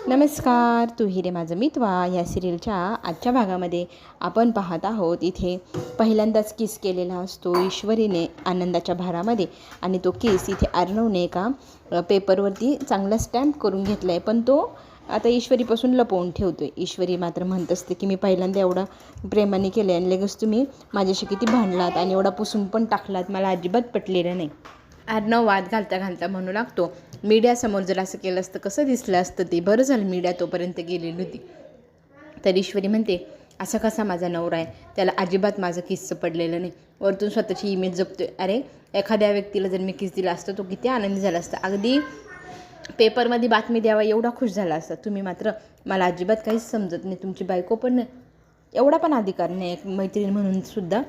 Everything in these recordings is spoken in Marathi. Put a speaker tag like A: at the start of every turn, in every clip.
A: नमस्कार, तू हिरे माझं मितवा या सिरियलच्या आजच्या भागामध्ये आपण पाहत आहोत. इथे पहिल्यांदाच किस केलेला असतो ईश्वरीने आनंदाच्या भारामध्ये, आणि तो किस इथे अर्णवने का पेपरवरती चांगला स्टॅम्प करून घेतला आहे, पण तो आता ईश्वरीपासून लपवून ठेवतो आहे. ईश्वरी मात्र म्हणत असते की मी पहिल्यांदा एवढं प्रेमाने केलं आणि लगेच तुम्ही माझ्याशी किती भांडलात आणि एवढा पुसून पण टाकलात, मला अजिबात पटलेलं नाही. अर्णव वाद घालता घालता म्हणू लागतो, मीडियासमोर जर असं केलं असतं कसं दिसलं असतं ते, बरं झालं मीडिया तोपर्यंत गेलेली होती. तर ईश्वरी म्हणते, असा कसा माझा नवरा आहे, त्याला अजिबात माझं किस्सं पडलेलं नाही, वरतून स्वतःची इमेज जपतोय. अरे एखाद्या व्यक्तीला जर मी किस दिला असतं तो किती आनंदी झाला असता, अगदी पेपरमध्ये बातमी द्यावा एवढा खुश झाला असता. तुम्ही मात्र मला अजिबात काहीच समजत नाही, तुमची बायको पण एवढा पण अधिकार नाही एक मैत्रीण म्हणून सुद्धा.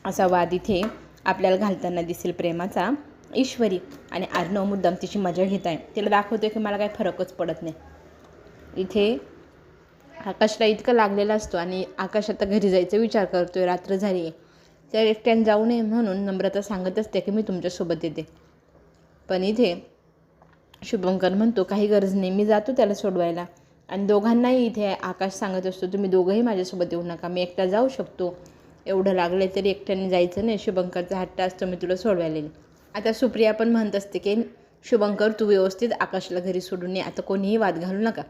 A: असा वाद इथे आपल्याला घालताना दिसेल प्रेमाचा. ईश्वरी आणि अर्णव मुद्दाम तिची मजा घेत आहे, तिला दाखवतोय की मला काही फरकच पडत नाही. इथे आकाशला इतकं लागलेला असतो आणि आकाश आता घरी जायचा विचार करतोय, रात्र झाली आहे. त्या एकट्याने जाऊ नये म्हणून नम्रता सांगत असते की मी तुमच्यासोबत येते, पण इथे शुभंकर म्हणतो काही गरज नाही, मी जातो त्याला सोडवायला. आणि दोघांनाही इथे आकाश सांगत असतो तुम्ही दोघंही माझ्यासोबत येऊ नका, मी एकटा जाऊ शकतो, एवढं लागलं तरी एकट्याने जायचं नाही, शुभंकरचा हट्ट असतो मी तुला सोडवायला येईल. आता सुप्रिया पण म्हणत असते की शुभंकर तू व्यवस्थित आकाशला घरी सोडून ये, आता कोणीही वाद घालू नका.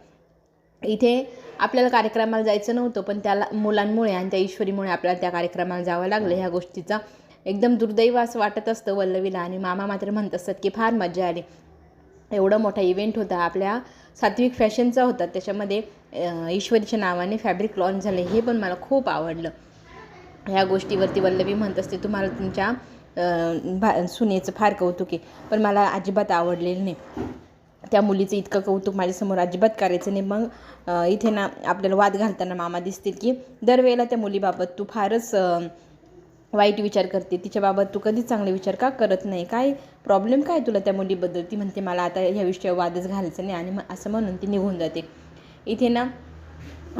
A: इथे आपल्याला कार्यक्रमाला जायचं नव्हतं, पण त्याला मुलांमुळे आणि त्या ईश्वरीमुळे आपल्याला त्या कार्यक्रमाला जावं लागलं. ह्या गोष्टीचा एकदम दुर्दैव असं वाटत असतं वल्लवीला. आणि मामा मात्र म्हणत असतात की फार मजा आली, एवढा मोठा इव्हेंट होता, आपल्या सात्विक फॅशनचा होता, त्याच्यामध्ये ईश्वरीच्या नावाने फॅब्रिक लॉन्च झाले, हे पण मला खूप आवडलं. ह्या गोष्टीवरती वल्लवी म्हणत असते तुम्हाला तुमच्या सुनेचं फार कौतुक आहे, पण मला अजिबात आवडलेलं नाही, त्या मुलीचं इतकं कौतुक माझ्यासमोर अजिबात करायचं नाही. मग इथे ना आपल्याला वाद घालताना मामा दिसतील की दरवेळेला त्या मुलीबाबत तू फारच वाईट विचार करते, तिच्याबाबत तू कधीच चांगले विचार का करत नाही, काय प्रॉब्लेम काय तुला त्या मुलीबद्दल. ती म्हणते मला आता ह्या विषयावर वादच घालायचं नाही, आणि असं म्हणून ती निघून जाते. इथे ना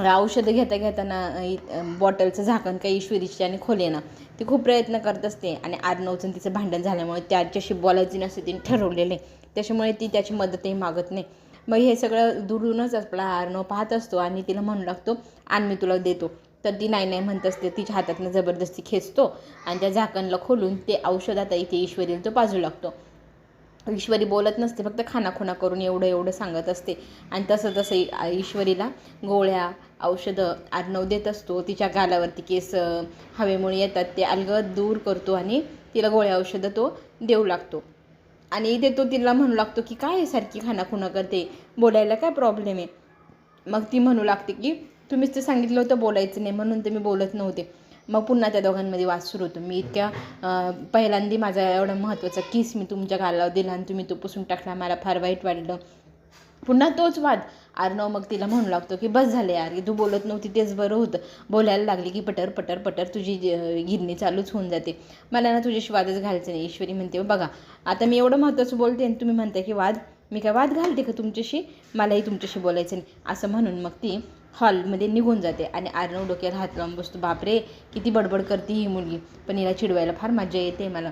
A: औषधं घेताना बॉटलचं झाकण काही ईश्वरीची आणि खोले ना, ती खूप प्रयत्न करत असते, आणि अर्णवचं तिचं भांडण झाल्यामुळे त्याच्याशी बोलायचं नसते तिने ठरवलेलं आहे, त्याच्यामुळे ती त्याची मदतही मागत नाही. मग हे सगळं दुरूनच आपला अर्णव पाहत असतो आणि तिला म्हणू लागतो आण मी तुला देतो, तर ती नाही नाही म्हणत असते, तिच्या हातातनं जबरदस्ती खेचतो आणि त्या झाकणला खोलून ते औषध आता इथे ईश्वरीला तो पाजू लागतो. ईश्वरी बोलत नसते, फक्त खानाखुणा करून एवढं एवढं सांगत असते, आणि तसं ईश्वरीला गोळ्या औषधं अर्णव देत असतो. तिच्या गालावरती केस हवेमुळे येतात ते अलगद दूर करतो आणि तिला गोळ्या औषधं तो देऊ लागतो. आणि इथे तो तिला म्हणू लागतो की काय सारखी खानाखुणा करते, बोलायला काय प्रॉब्लेम आहे. मग ती म्हणू लागते की तुम्हीच तर सांगितलं होतं बोलायचं नाही, म्हणून तर मी बोलत नव्हते. मग पुन्हा त्या दोघांमध्ये वाद सुरू होतो. मी इतक्या पहिल्यांदा माझा एवढा महत्त्वाचा किस मी तुमच्या गालावर दिला आणि तुम्ही तो पुसून टाकला, मला फार वाईट वाटलं. पुन्हा तोच वाद. अर्णव मग तिला म्हणू लागतो की बस झाले यार, तू बोलत नव्हती तेच बरं होतं, बोलायला लागली की पटर पटर पटर तुझी गिरणी चालूच होऊन जाते, मला ना तुझ्याशी वादच घालायचं नाही. ईश्वरी म्हणते बघा आता मी एवढं महत्त्वाचं बोलते आणि तुम्ही म्हणताय की वाद, मी काय वाद घालते का तुमच्याशी, मलाही तुमच्याशी बोलायचं नाही, असं म्हणून मग ती हॉलमध्ये निघून जाते. आणि अर्णव डोक्याला हात लावून बसतो, बापरे किती बडबड करते ही मुलगी, पण हिला चिडवायला फार मजा येते मला.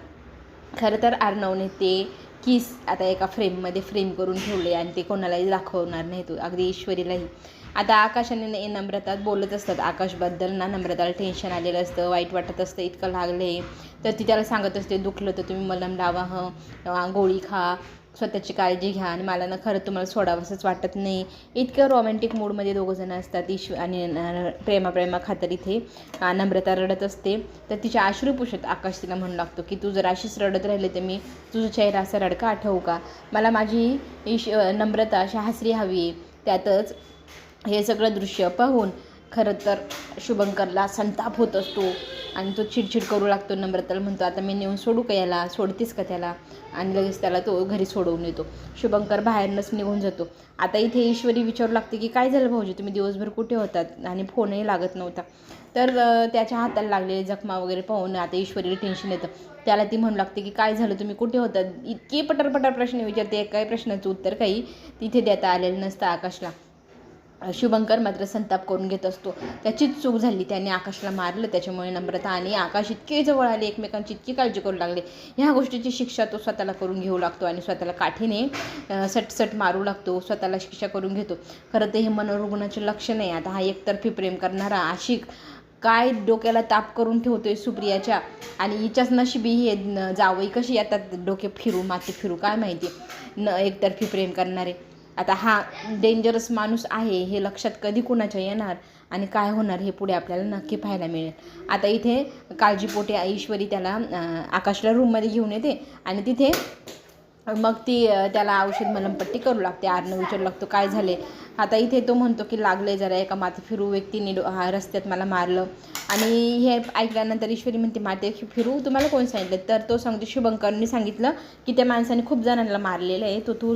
A: खरं तर अर्णवने ते किस आता एका फ्रेममध्ये फ्रेम करून ठेवले आणि ते कोणालाही दाखवणार नाही, तो अगदी ईश्वरीलाही. आता आकाश आणि नम्रता बोलत असतात आकाशबद्दल ना, नम्रताला टेन्शन आलेलं असतं, वाईट वाटत असतं, इतकं लागले, तर ती त्याला सांगत असते दुखलं तर तुम्ही मलम लावा, गोळी खा, स्वतःची काळजी घ्या, आणि मला ना खरं तुम्हाला सोडावंसंच वाटत नाही. इतकं रोमॅन्टिक मूडमध्ये दोघंजणं असतात. आणि प्रेमा खातर इथे नम्रता रडत असते, तर तिच्या अश्रू पुसत आकाश तिला म्हणू लागतो की तू जर अशीच रडत राहिले तर मी तुझा चेहरा असा रडका आठवू का, मला माझी नम्रता अशी हसरी हवी आहे. त्यातच हे सगळं दृश्य पाहून खरं तर शुभंकरला संताप होत असतो आणि तो चिडचिड करू लागतो. नम्रताला म्हणतो आता मी नेऊन सोडू का याला, सोडतीस का त्याला, आणि लगेच त्याला तो घरी सोडवून येतो. शुभंकर बाहेरनंच निघून जातो. आता इथे ईश्वरी विचारू लागते की काय झालं भाऊजी, तुम्ही दिवसभर कुठे होतात, आणि फोनही लागत नव्हता. तर त्याच्या हाताला लागलेले जखमा वगैरे पाहून आता ईश्वरीला टेन्शन येतं. त्याला ती म्हणू लागते की काय झालं, तुम्ही कुठे होतात, इतके पटरपटर प्रश्न विचारते, काही प्रश्नाचं उत्तर काही तिथे देता आलेलं नसतं आकाशला. शुभंकर मात्र संताप करून घेत असतो. त्याचीच चूक झाली, त्याने आकाशला मारलं, त्याच्यामुळे नम्रता आणि आकाश इतके जवळ आले, एकमेकांची इतकी काळजी करू लागले. ह्या गोष्टीची शिक्षा तो स्वतःला करून घेऊ लागतो आणि स्वतःला काठीने सटसट मारू लागतो, स्वतःला शिक्षा करून घेतो. खरं तर हे मनोरुग्णाचे लक्षण आहे. आता हा एकतर्फी प्रेम करणारा आशिक काय डोक्याला ताप करून ठेवतोय सुप्रियाच्या, आणि हिच्याच नशिबी हे जावई कशी येतात डोके फिरू माती फिरू काय माहिती, एकतर्फी प्रेम करणारे. आता हा डेंजरस माणूस आहे हे लक्षात कधी कुणाच्या येणार आणि काय होणार हे पुढे आपल्याला नक्की पाहायला मिळेल. आता इथे काळजीपोटी ईश्वरी त्याला आकाशला रूममध्ये घेऊन येते आणि तिथे मग ती त्याला औषध मलमपट्टी करू लागते. आर्नव विचारू लागतो काय झाले. आता इथे तो म्हणतो की लागले जरा, एका माती फिरू व्यक्तीने रस्त्यात मला मारलं. आणि हे ऐकल्यानंतर ईश्वरी म्हणते माती फिरू तुम्हाला कोण सांगितलं, तर तो सांगतो शुभंकरनी सांगितलं की त्या माणसाने खूप जणांना मारलेलं आहे, तो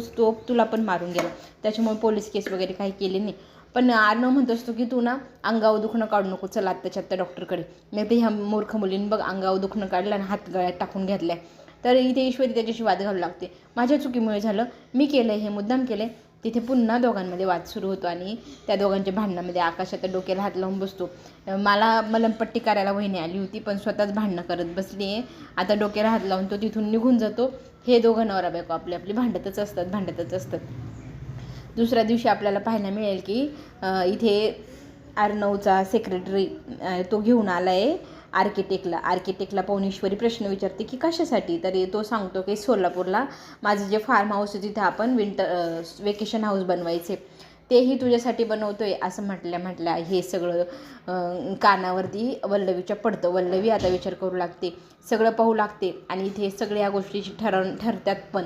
A: तुला पण मारून गेला, त्याच्यामुळे पोलीस केस वगैरे काही केली नाही. पण आर्नव म्हणत असतो की तू ना अंगावर दुखणं काढू नको, चला आत्ताच्या आत्ता डॉक्टरकडे. नाही तर ह्या मूर्ख मुलीने बघ अंगावर दुखणं काढलं आणि हात गळ्यात टाकून घेतलाय. तर इथे ईश्वरी त्याच्याशी वाद घालू लागते, माझ्या चुकीमुळे झालं, मी केलं हे मुद्दाम केले. तिथे पुन्हा दोघांमध्ये वाद सुरू होतो आणि त्या दोघांच्या भांडणामध्ये आकाश आता डोक्याला हात लावून बसतो. मला मलमपट्टी करायला वहिनी आली होती पण स्वतःच भांडणं करत बसली आहे, आता डोक्याला हात लावून तो तिथून निघून जातो. हे दोघं नवरा बायको आपली आपली भांडतच असतात. दुसऱ्या दिवशी आपल्याला पाहायला मिळेल की इथे अर्णवचा सेक्रेटरी तो घेऊन आला आहे आर्किटेक्टला पाहून ईश्वरी प्रश्न विचारते की कशासाठी. तरी तो सांगतो की सोलापूरला माझं जे फार्म हाऊस आहे तिथे आपण वेकेशन हाऊस बनवायचे, तेही तुझ्यासाठी बनवतोय असं म्हटल्या हे सगळं कानावरती वल्लवीच्या पडतं. वल्लवी आता विचार करू लागते, सगळं पाहू लागते आणि इथे सगळ्या गोष्टीची ठरतात पण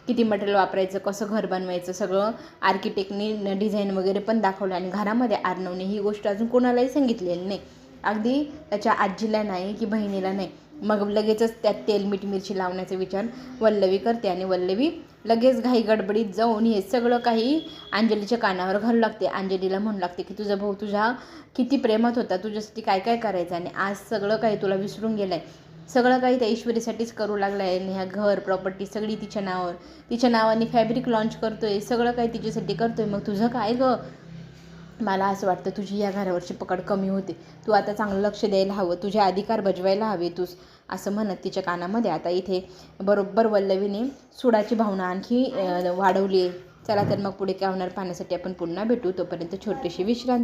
A: किती मटेरियल वापरायचं, कसं घर बनवायचं, सगळं आर्किटेक्टनी डिझाईन वगैरे पण दाखवलं. आणि घरामध्ये आर्नवने ही गोष्ट अजून कोणालाही सांगितलेली नाही, अगदी त्याच्या आजीला नाही की बहिणीला नाही. मग लगेचच त्यात तेल मीठ मिरची लावण्याचा विचार वल्लवी करते आणि वल्लवी लगेच घाई गडबडीत जाऊन हे सगळं काही अंजलीच्या कानावर घालू लागते. अंजलीला म्हणू लागते की तुझा भाऊ तुझ्या किती प्रेमात होता, तुझ्यासाठी काय काय करायचं आणि आज सगळं काही तुला विसरून गेलं आहे. सगळं काही त्या ईश्वरीसाठीच करू लागलं आहे आणि ह्या घर प्रॉपर्टी सगळी तिच्या नावाने फॅब्रिक लॉन्च करतोय, सगळं काही तिच्यासाठी करतोय. मग तुझं काय गं, मला असं वाटतं तुझी या घरावरची पकड कमी होते, तू आता चांगलं लक्ष द्यायला हवं, तुझे अधिकार बजवायला हवे तूच, असं म्हणत तिच्या कानामध्ये. आता इथे बरोबर वल्लवीने सुडाची भावना आणखी वाढवली आहे. चला तर मग पुढे काय होणार पाहण्यासाठी आपण पुन्हा भेटू, तोपर्यंत छोटीशी विश्रांती.